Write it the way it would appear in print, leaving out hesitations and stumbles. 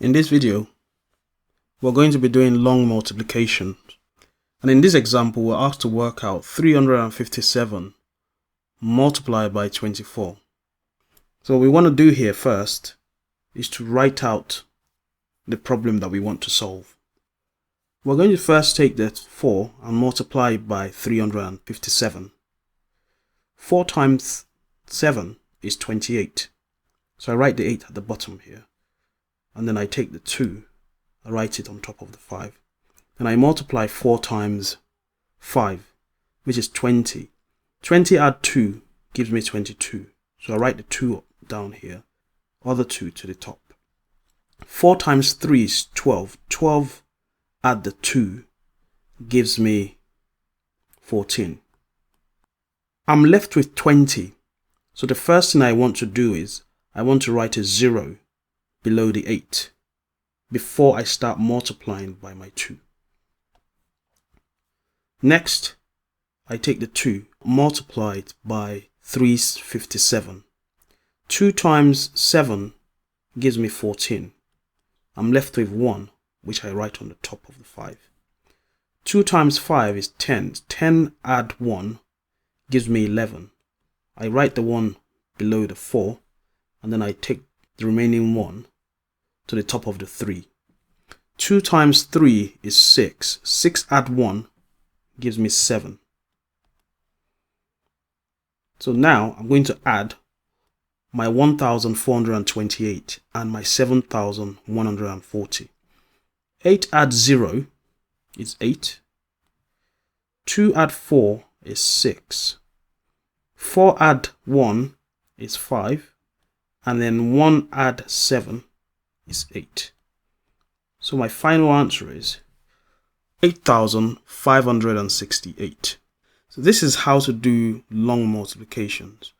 In this video, we're going to be doing long multiplication. And in this example, we're asked to work out 357 multiplied by 24. So what we want to do here first is to write out the problem that we want to solve. We're going to first take that 4 and multiply it by 357. 4 times 7 is 28. So I write the 8 at the bottom here. And then I take the 2, I write it on top of the 5. Then I multiply 4 times 5, which is 20. 20 add 2 gives me 22. So I write the 2 down here, other 2 to the top. 4 times 3 is 12. 12 add the 2 gives me 14. I'm left with 20. So the first thing I want to do is I want to write a 0 below the 8 before I start multiplying by my 2. Next, I take the 2, multiply it by 357. 2 times 7 gives me 14. I'm left with 1, which I write on the top of the 5. 2 times 5 is 10. 10 add 1 gives me 11. I write the 1 below the 4, and then I take the remaining 1 to the top of the 3. 2 times 3 is 6. 6 add 1 gives me 7. So now I'm going to add my 1428 and my 7140. 8 add 0 is 8. 2 add 4 is 6. 4 add 1 is 5. And then 1 add 7 is 8. So my final answer is 8,568. So this is how to do long multiplications.